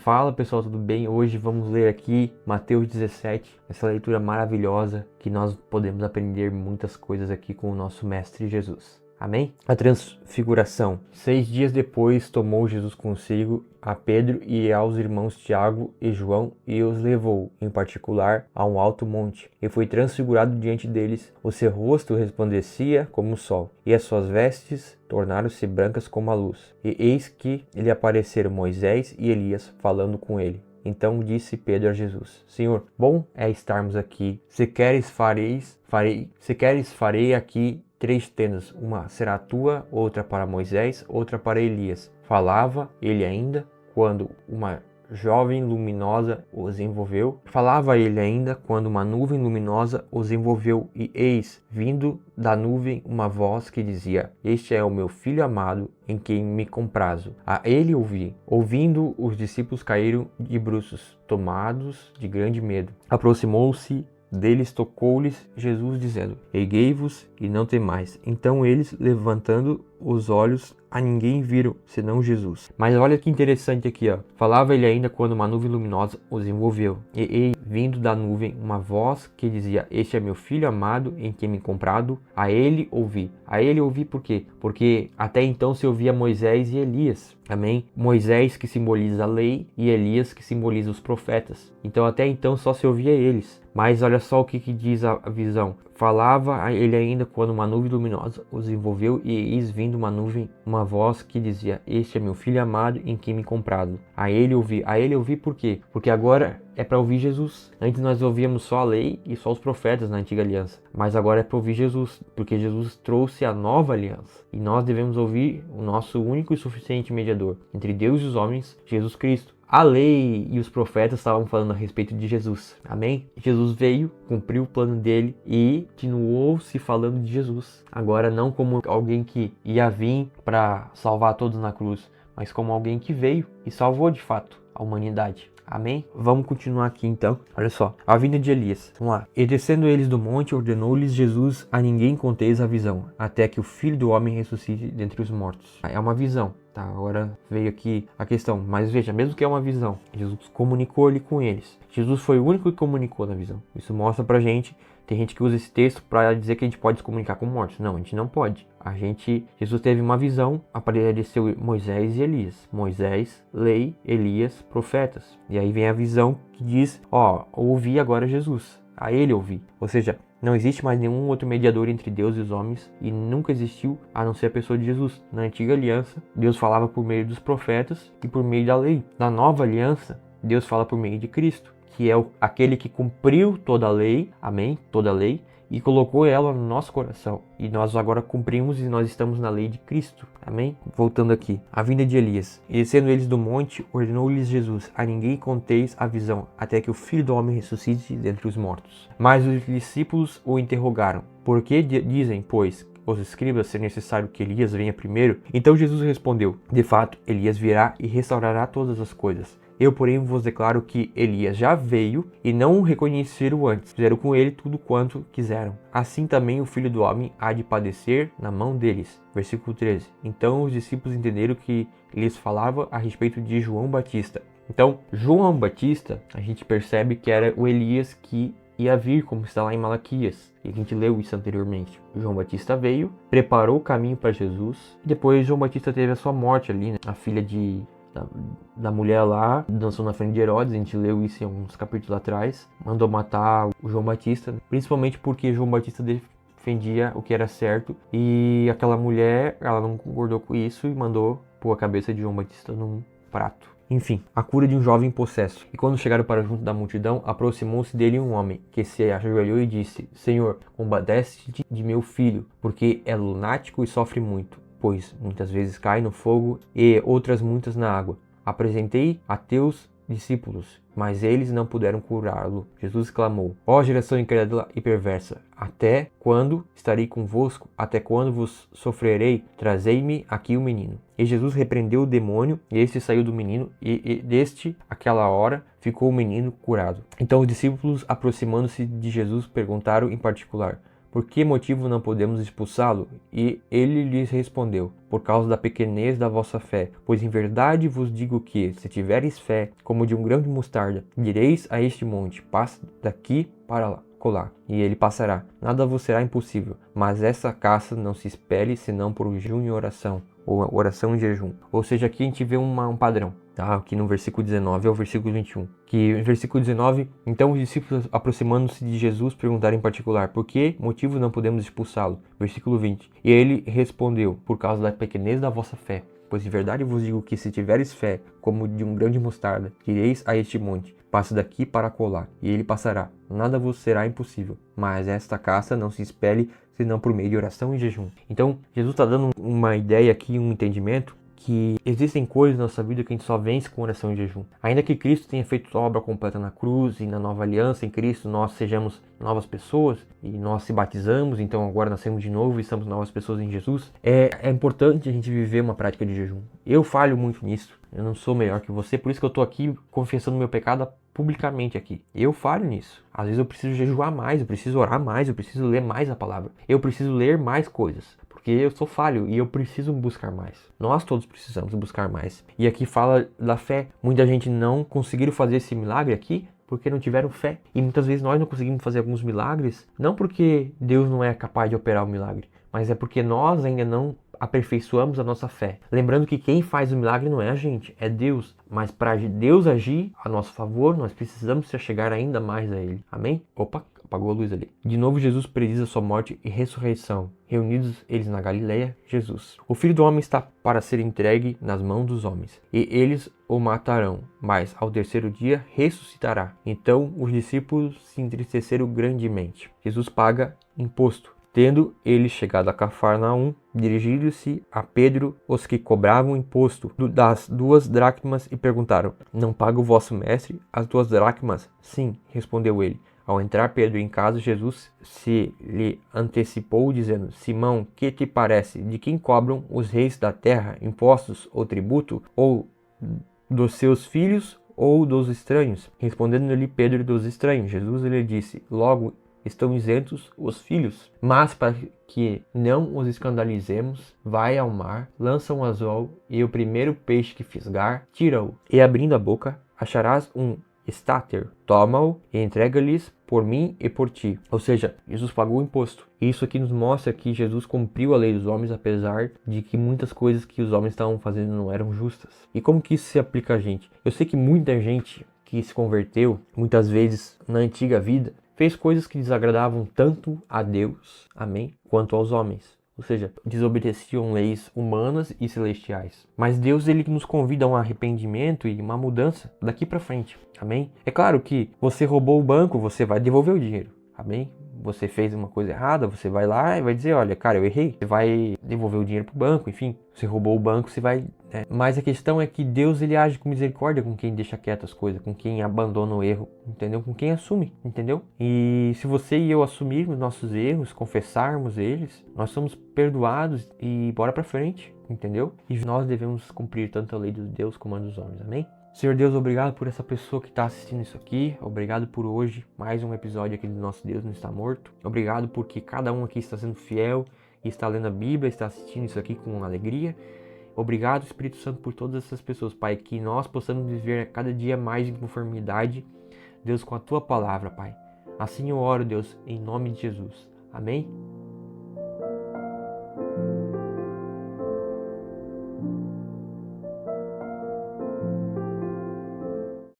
Fala pessoal, tudo bem? Hoje vamos ler aqui Mateus 17, essa leitura maravilhosa que nós podemos aprender muitas coisas aqui com o nosso Mestre Jesus. Amém? A transfiguração. 6 dias depois tomou Jesus consigo a Pedro e aos irmãos Tiago e João e os levou, em particular, a um alto monte. E foi transfigurado diante deles. O seu rosto resplandecia como o sol, e as suas vestes tornaram-se brancas como a luz. E eis que lhe apareceram Moisés e Elias falando com ele. Então disse Pedro a Jesus: Senhor, bom é estarmos aqui. Se queres farei aqui 3 tendas, uma será tua, outra para Moisés, outra para Elias. Falava ele ainda quando uma nuvem luminosa os envolveu, e eis, vindo da nuvem, uma voz que dizia: Este é o meu filho amado, em quem me comprazo. A ele ouvi. Ouvindo, os discípulos caíram de bruços, tomados de grande medo. Aproximou-se deles, tocou-lhes Jesus, dizendo: Erguei-vos e não temais. Então eles, levantando os olhos, a ninguém viram, senão Jesus. Mas olha que interessante aqui, ó. Falava ele ainda quando uma nuvem luminosa os envolveu. E vindo da nuvem, uma voz que dizia: Este é meu filho amado, em quem me comprado. A ele ouvi. A ele ouvi por quê? Porque até então se ouvia Moisés e Elias. Amém? Moisés que simboliza a lei e Elias que simboliza os profetas. Então até então só se ouvia eles. Mas olha só o que diz a visão. Falava ele ainda quando uma nuvem luminosa os envolveu, e eis vindo uma nuvem, uma voz que dizia: Este é meu filho amado, em quem me comprado. A ele ouvi. A ele ouvi por quê? Porque agora é para ouvir Jesus. Antes nós ouvíamos só a lei e só os profetas na antiga aliança. Mas agora é para ouvir Jesus, porque Jesus trouxe a nova aliança. E nós devemos ouvir o nosso único e suficiente mediador entre Deus e os homens, Jesus Cristo. A lei e os profetas estavam falando a respeito de Jesus. Amém? Jesus veio, cumpriu o plano dele e continuou-se falando de Jesus. Agora não como alguém que ia vir para salvar todos na cruz, mas como alguém que veio e salvou de fato a humanidade. Amém? Vamos continuar aqui então. Olha só. A vinda de Elias. Vamos lá. E descendo eles do monte, ordenou-lhes Jesus: A ninguém conteis a visão, até que o Filho do Homem ressuscite dentre os mortos. É uma visão. Tá, agora veio aqui a questão. Mas veja, mesmo que é uma visão, Jesus comunicou ali com eles. Jesus foi o único que comunicou na visão. Isso mostra pra gente. Tem gente que usa esse texto para dizer que a gente pode se comunicar com mortos. Não, a gente não pode. Jesus teve uma visão, apareceu Moisés e Elias. Moisés, lei, Elias, profetas. E aí vem a visão que diz: ouvi agora Jesus. A ele ouvi. Ou seja, não existe mais nenhum outro mediador entre Deus e os homens, e nunca existiu a não ser a pessoa de Jesus. Na antiga aliança, Deus falava por meio dos profetas e por meio da lei. Na nova aliança, Deus fala por meio de Cristo, que é aquele que cumpriu toda a lei, amém? Toda a lei, e colocou ela no nosso coração. E nós agora cumprimos e nós estamos na lei de Cristo. Amém? Voltando aqui. A vinda de Elias. E descendo eles do monte, ordenou-lhes Jesus: A ninguém conteis a visão, até que o Filho do Homem ressuscite dentre os mortos. Mas os discípulos o interrogaram: Por que dizem, pois, os escribas ser necessário que Elias venha primeiro? Então Jesus respondeu: De fato, Elias virá e restaurará todas as coisas. Eu, porém, vos declaro que Elias já veio e não o reconheceram antes. Fizeram com ele tudo quanto quiseram. Assim também o Filho do Homem há de padecer na mão deles. Versículo 13. Então os discípulos entenderam que lhes falava a respeito de João Batista. Então, João Batista, a gente percebe que era o Elias que ia vir, como está lá em Malaquias. E a gente leu isso anteriormente. João Batista veio, preparou o caminho para Jesus. E depois João Batista teve a sua morte ali, né? A filha da mulher lá dançou na frente de Herodes, a gente leu isso em alguns capítulos atrás, mandou matar o João Batista, principalmente porque João Batista defendia o que era certo, e aquela mulher, ela não concordou com isso e mandou pôr a cabeça de João Batista num prato. Enfim, a cura de um jovem possesso. E quando chegaram para junto da multidão, aproximou-se dele um homem, que se ajoelhou e disse: Senhor, compadece-te de meu filho, porque é lunático e sofre muito, pois muitas vezes cai no fogo e outras muitas na água. Apresentei a teus discípulos, mas eles não puderam curá-lo. Jesus clamou: Ó geração incrédula e perversa, até quando estarei convosco? Até quando vos sofrerei? Trazei-me aqui o menino. E Jesus repreendeu o demônio, e este saiu do menino, e deste, aquela hora, ficou o menino curado. Então os discípulos, aproximando-se de Jesus, perguntaram em particular: por que motivo não podemos expulsá-lo? E ele lhes respondeu, por causa da pequenez da vossa fé. Pois em verdade vos digo que, se tiveres fé, como de um grão de mostarda, direis a este monte, passa daqui para lá. Colar, e ele passará. Nada vos será impossível, mas essa caça não se espere senão por jejum e oração, ou oração e jejum. Ou seja, aqui a gente vê um padrão, tá? Aqui no versículo 19 ao versículo 21, que no versículo 19, então os discípulos aproximando-se de Jesus perguntaram em particular, por que motivo não podemos expulsá-lo? Versículo 20, e ele respondeu, por causa da pequenez da vossa fé. Pois em verdade vos digo que se tiveres fé, como de um grão de mostarda, direis a este monte, passe daqui para colar, e ele passará. Nada vos será impossível, mas esta caça não se espere senão por meio de oração e jejum. Então, Jesus está dando uma ideia aqui, um entendimento, que existem coisas na nossa vida que a gente só vence com oração e jejum. Ainda que Cristo tenha feito a obra completa na cruz e na nova aliança em Cristo, nós sejamos novas pessoas e nós se batizamos, então agora nascemos de novo e somos novas pessoas em Jesus. É importante a gente viver uma prática de jejum. Eu falho muito nisso, eu não sou melhor que você, por isso que eu estou aqui confessando meu pecado publicamente aqui. Eu falho nisso. Às vezes eu preciso jejuar mais, eu preciso orar mais, eu preciso ler mais a palavra. Eu preciso ler mais coisas, porque eu sou falho e eu preciso buscar mais. Nós todos precisamos buscar mais. E aqui fala da fé. Muita gente não conseguiram fazer esse milagre aqui porque não tiveram fé. E muitas vezes nós não conseguimos fazer alguns milagres, não porque Deus não é capaz de operar o milagre, mas é porque nós ainda não aperfeiçoamos a nossa fé. Lembrando que quem faz o milagre não é a gente, é Deus. Mas para Deus agir a nosso favor, nós precisamos se chegar ainda mais a Ele. Amém? Opa, apagou a luz ali. De novo Jesus prediz a sua morte e ressurreição. Reunidos eles na Galileia, Jesus. O Filho do Homem está para ser entregue nas mãos dos homens, e eles o matarão, mas ao terceiro dia ressuscitará. Então os discípulos se entristeceram grandemente. Jesus paga imposto. Tendo ele chegado a Cafarnaum, dirigiram-se a Pedro os que cobravam imposto das 2 dracmas e perguntaram, não paga o vosso mestre as 2 dracmas? Sim, respondeu ele. Ao entrar Pedro em casa, Jesus se lhe antecipou, dizendo, Simão, que te parece? De quem cobram os reis da terra impostos ou tributo? Ou dos seus filhos ou dos estranhos? Respondendo-lhe Pedro, dos estranhos. Jesus lhe disse, logo estão isentos os filhos, mas para que não os escandalizemos, vai ao mar, lança um anzol e o primeiro peixe que fisgar, tira-o, e abrindo a boca, acharás um estáter, toma-o e entrega-lhes por mim e por ti. Ou seja, Jesus pagou o imposto. Isso aqui nos mostra que Jesus cumpriu a lei dos homens, apesar de que muitas coisas que os homens estavam fazendo não eram justas. E como que isso se aplica a gente? Eu sei que muita gente que se converteu, muitas vezes na antiga vida, fez coisas que desagradavam tanto a Deus, amém, quanto aos homens. Ou seja, desobedeciam leis humanas e celestiais. Mas Deus, ele nos convida a um arrependimento e uma mudança daqui para frente, amém? É claro que você roubou o banco, você vai devolver o dinheiro, amém? Você fez uma coisa errada, você vai lá e vai dizer, olha, cara, eu errei. Você vai devolver o dinheiro pro banco, enfim. Você roubou o banco, você vai... Mas a questão é que Deus, ele age com misericórdia com quem deixa quieto as coisas, com quem abandona o erro, entendeu? Com quem assume, entendeu? E se você e eu assumirmos nossos erros, confessarmos eles, nós somos perdoados e bora pra frente, entendeu? E nós devemos cumprir tanto a lei de Deus como a dos homens, amém? Senhor Deus, obrigado por essa pessoa que está assistindo isso aqui. Obrigado por hoje, mais um episódio aqui do Nosso Deus Não Está Morto. Obrigado porque cada um aqui está sendo fiel e está lendo a Bíblia, está assistindo isso aqui com alegria. Obrigado, Espírito Santo, por todas essas pessoas, Pai, que nós possamos viver cada dia mais em conformidade, Deus, com a Tua palavra, Pai. Assim eu oro, Deus, em nome de Jesus. Amém?